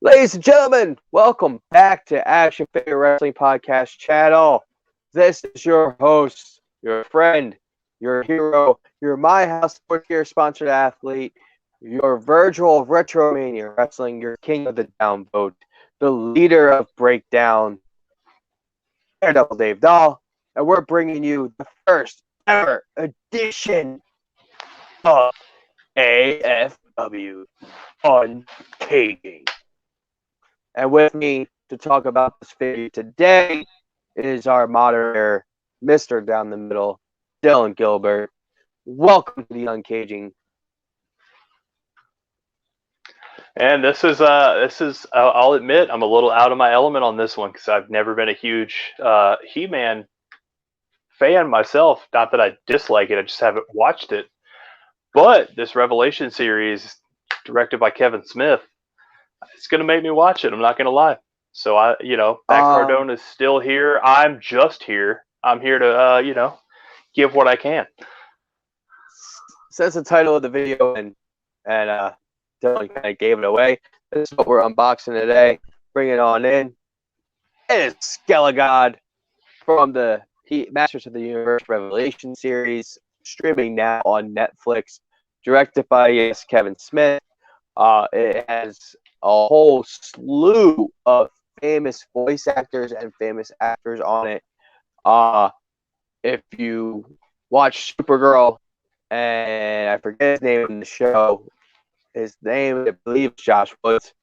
Ladies and gentlemen, welcome back to Action Figure Wrestling Podcast Channel. This is your host, your friend, your hero, your My House Sports Gear sponsored athlete, your Virgil of Retromania Wrestling, your king of the downvote, the leader of Breakdown, Daredevil Dave Doll, and we're bringing you the first ever edition of AFW Uncaging. And with me to talk about this figure today is our moderator, Mr. Down the Middle, Dylan Gilbert. Welcome to the Uncaging. And I'll admit, I'm a little out of my element on this one because I've never been a huge He-Man fan myself. Not that I dislike it, I just haven't watched it. But this Revelation series, directed by Kevin Smith, it's going to make me watch it. I'm not going to lie. So Matt Cardone is still here. I'm just here. I'm here to, give what I can. Says the title of the video, and Dylan kind of gave it away. This is what we're unboxing today. Bring it on in. It is Skelegod from the Masters of the Universe Revalation series, streaming now on Netflix, directed by Kevin Smith. It has a whole slew of famous voice actors and famous actors on it. If you watch Supergirl, and I forget his name in the show, his name, I believe, is Josh Woods.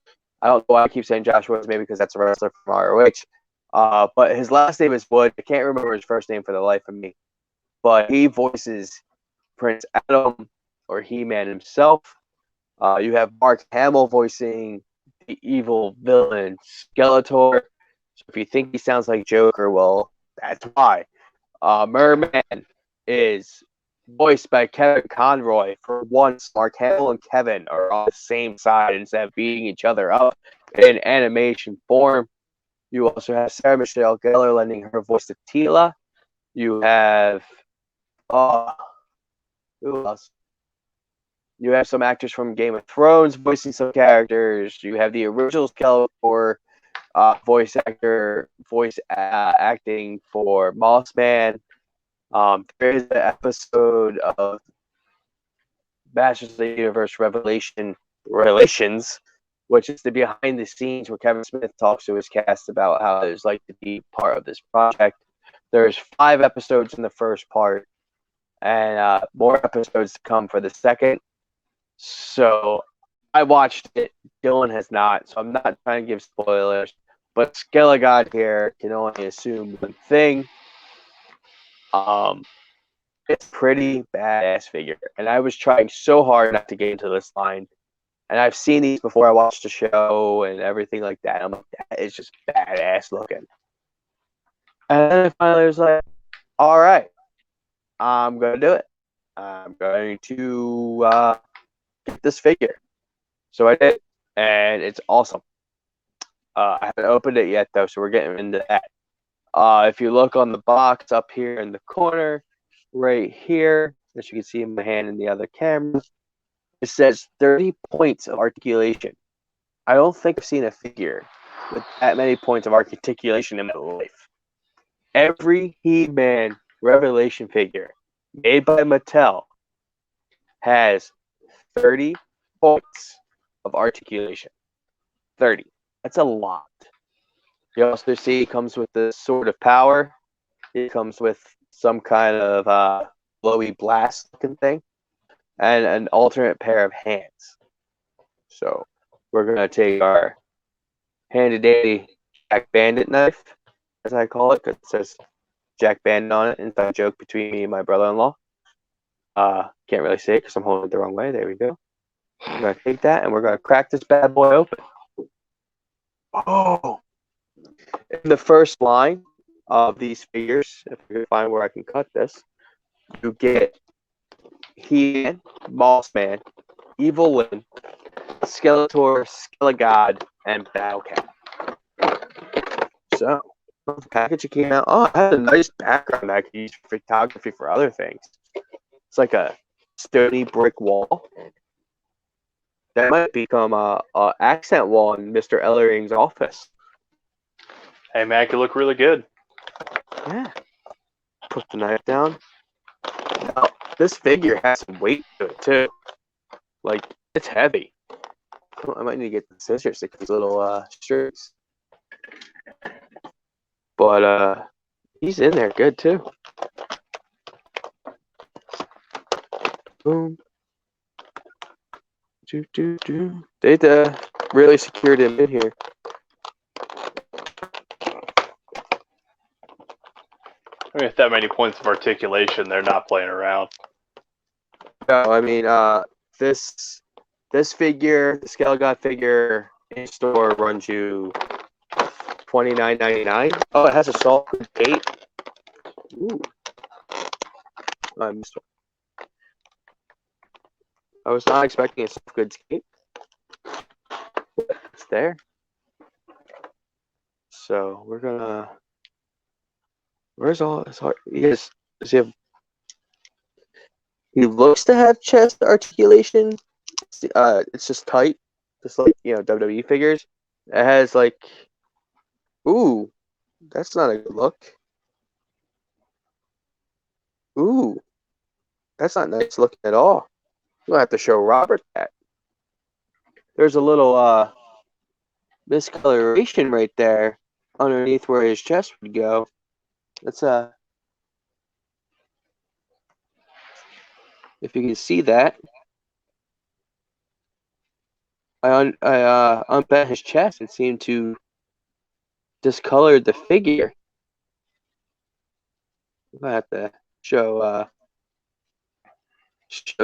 I don't know why I keep saying Josh Woods, maybe because that's a wrestler from ROH. But his last name is Wood. I can't remember his first name for the life of me. But he voices Prince Adam or He-Man himself. You have Mark Hamill voicing the evil villain Skeletor. So if you think he sounds like Joker, well, that's why. Merman is voiced by Kevin Conroy. For once, Mark Hamill and Kevin are on the same side instead of beating each other up in animation form. You also have Sarah Michelle Gellar lending her voice to Tila. You have who else? You have some actors from Game of Thrones voicing some characters. You have the original Skeletor voice acting for Mossman. There is an episode of Masters of the Universe Revelations, which is the behind the scenes where Kevin Smith talks to his cast about how it was like to be part of this project. There's 5 episodes in the first part, and more episodes to come for the second. So I watched it. Dylan has not, so I'm not trying to give spoilers. But Skelegod here can only assume one thing. It's pretty badass figure, and I was trying so hard not to get into this line. And I've seen these before I watched the show and everything like that. I'm like, that is just badass looking. And then I finally was like, all right, I'm going to do it. I'm going to get this figure. So I did, and it's awesome. I haven't opened it yet, though, so we're getting into that. If you look on the box up here in the corner, right here, as you can see in my hand in the other camera, it says 30 points of articulation. I don't think I've seen a figure with that many points of articulation in my life. Every He-Man Revelation figure made by Mattel has 30 points of articulation. 30. That's a lot. You also see it comes with the Sword of Power. It comes with some kind of blowy blast looking thing. And an alternate pair of hands. So we're going to take our handy-dandy Jack Bandit knife, as I call it, because it says Jack Bandit on it. Inside joke between me and my brother-in-law. Can't really say it because I'm holding it the wrong way. There we go. We're going to take that, and we're going to crack this bad boy open. Oh! In the first line of these figures, if I can find where I can cut this, you get He-Man, Mossman, Evil Lyn, Skeletor, Skelegod, and Battlecat. So, the package came out. Oh, it has a nice background I could use for photography for other things. It's like a stony brick wall. That might become a accent wall in Mr. Ellering's office. Hey man, it could look really good. Yeah. Put the knife down. Now, this figure has some weight to it too. Like, it's heavy. I might need to get the scissors to cut these little streaks. But he's in there good too. Boom. They really secured him in here. I mean, with that many points of articulation, they're not playing around. No, I mean, this figure, the Skelegod figure in store runs you $29.99. Oh, it has a soft goods cape. Ooh, I missed one. I was not expecting a soft goods cape. It's there. So we're gonna. Where's all his heart? Does he have? He looks to have chest articulation. It's just tight, just like WWE figures. It has like, ooh, that's not a good look. Ooh, that's not nice looking at all. You'll have to show Robert that. There's a little miscoloration right there underneath where his chest would go. That's if you can see that. I unbent his chest. It seemed to discolor the figure. I have to show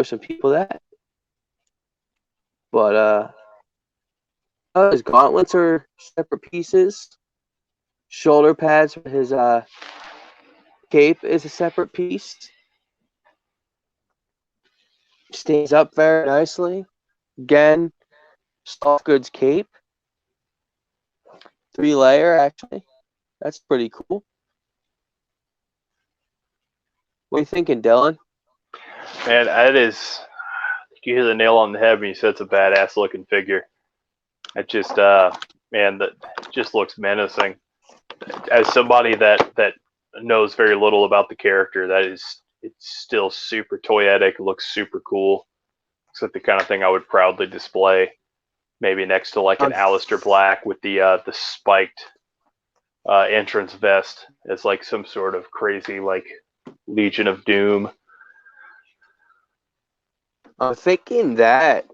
some people that. But his gauntlets are separate pieces. Shoulder pads for his cape is a separate piece. Stands up very nicely. Again, soft goods cape. 3-layer, actually. That's pretty cool. What are you thinking, Dylan? Man, that is. You hit the nail on the head when you said it's a badass looking figure. It just, man, that just looks menacing. As somebody that knows very little about the character, it's still super toyetic. It looks super cool. Looks like the kind of thing I would proudly display. Maybe next to like an Aleister Black with the spiked entrance vest as like some sort of crazy like Legion of Doom. I'm thinking that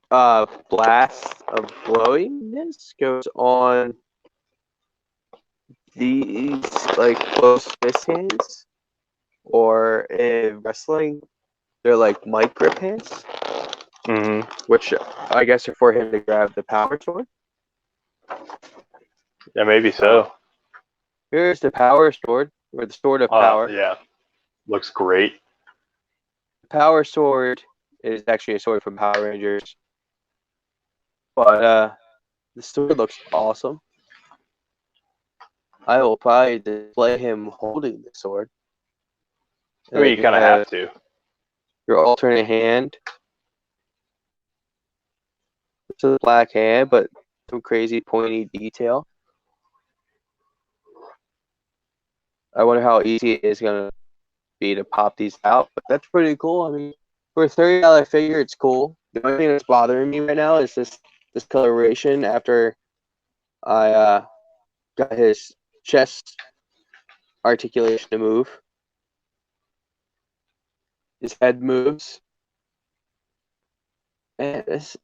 blast of glowiness goes on these like close fist hands, or in wrestling, they're like mic grip hands. Mm-hmm. Which I guess are for him to grab the power sword. Yeah, maybe so. Here's the power sword, or the sword of power. Yeah, looks great. The power sword is actually a sword from Power Rangers, but the sword looks awesome. I will probably display him holding the sword. I mean, you kind of have to. Your alternate hand. It's a black hand, but some crazy pointy detail. I wonder how easy it is going to be to pop these out, but that's pretty cool. I mean, for a $30 figure, it's cool. The only thing that's bothering me right now is this coloration after I got his chest articulation to move. His head moves. Man, this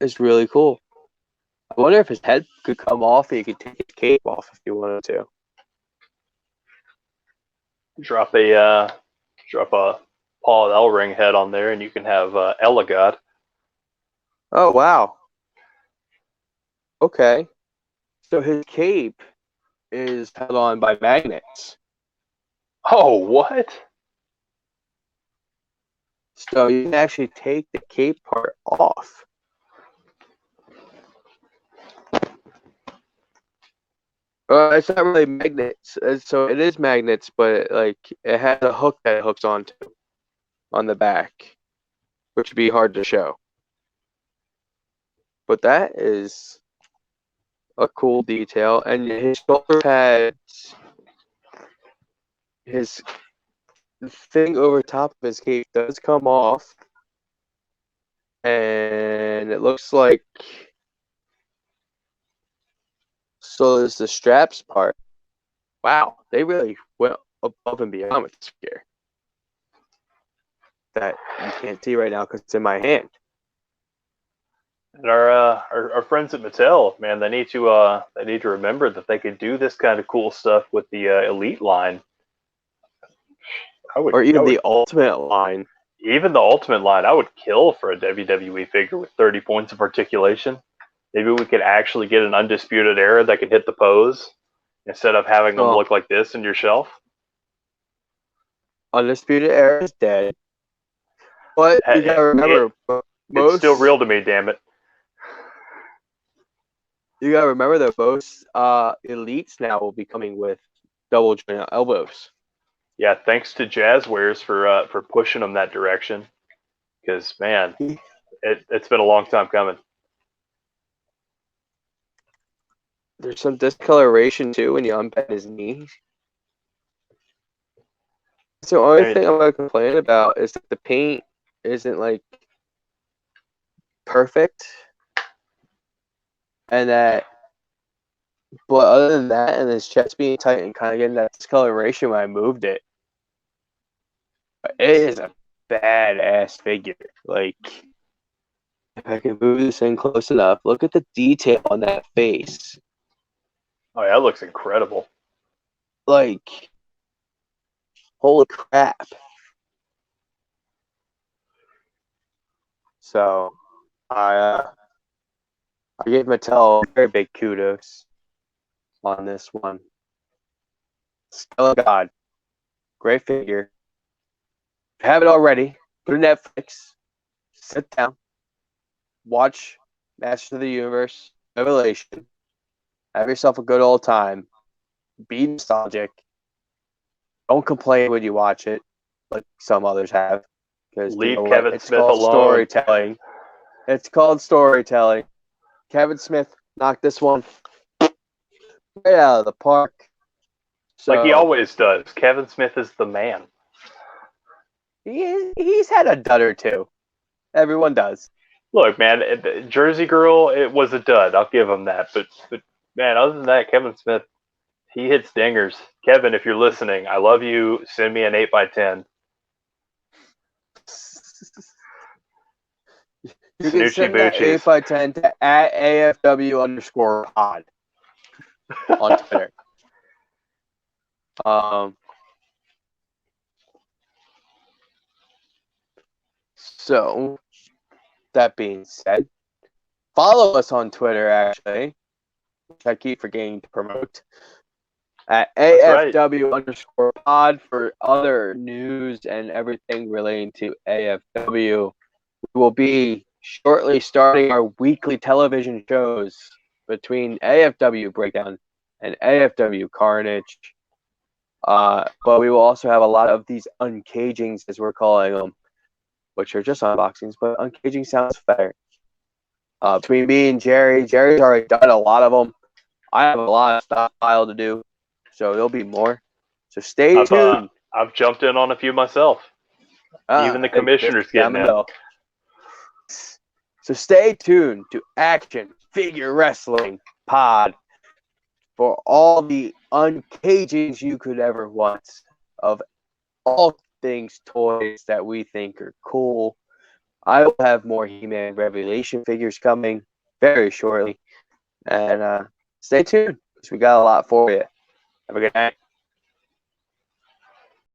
is really cool. I wonder if his head could come off and he could take his cape off if he wanted to. Drop a Paul Ellering head on there, and you can have Skelegod. Oh, wow. Okay. So his cape is held on by magnets. Oh, what? So you can actually take the cape part off. It's not really magnets. So it is magnets, but like it has a hook that it hooks onto on the back, which would be hard to show. But that is a cool detail. And his shoulder pads, his thing over top of his cape does come off. And it looks like, so there's the straps part. Wow, they really went above and beyond with this gear. That you can't see right now because it's in my hand. And our friends at Mattel, man, they need to remember that they could do this kind of cool stuff with the Elite line. Or even the Ultimate line. Even the Ultimate line, I would kill for a WWE figure with 30 points of articulation. Maybe we could actually get an Undisputed Era that could hit the pose instead of having them look like this in your shelf. Undisputed Era is dead. But you gotta remember, it's still real to me, damn it. You gotta remember that most elites now will be coming with double joint elbows. Yeah, thanks to Jazzwares for pushing them that direction. Because man, it's been a long time coming. There's some discoloration too when you unbend his knee. So the only thing I'm gonna complain about is that the paint isn't like perfect. And that, but other than that, and his chest being tight and kind of getting that discoloration when I moved it, it is a badass figure. Like, if I can move this in close enough, look at the detail on that face. Oh, yeah, that looks incredible. Like, holy crap. So, I gave Mattel very big kudos on this one. Skelegod, great figure. If you have it already, go to Netflix, sit down, watch Masters of the Universe Revelation, have yourself a good old time, be nostalgic, don't complain when you watch it, like some others have. Because leave Kevin Smith alone. Storytelling. It's called storytelling. Kevin Smith knocked this one right out of the park. So, like he always does. Kevin Smith is the man. He's had a dud or two. Everyone does. Look, man, Jersey Girl, it was a dud. I'll give him that. But man, other than that, Kevin Smith, he hits dingers. Kevin, if you're listening, I love you. Send me an 8x10. You can send that 8x10 to @AFW_pod on Twitter. So, that being said, follow us on Twitter, actually, which I keep forgetting to promote, at AFW_pod for other news and everything relating to AFW. We will be shortly starting our weekly television shows between AFW Breakdown and AFW Carnage. But we will also have a lot of these uncagings, as we're calling them, which are just unboxings, but uncaging sounds better. Between me and Jerry's already done a lot of them. I have a lot of stockpile to do, so there'll be more. So stay tuned. I've jumped in on a few myself. Even the commissioner's getting in. So stay tuned to Action Figure Wrestling Pod for all the uncagings you could ever want of all things toys that we think are cool. I will have more He-Man Revalation figures coming very shortly. And stay tuned because we got a lot for you. Have a good night.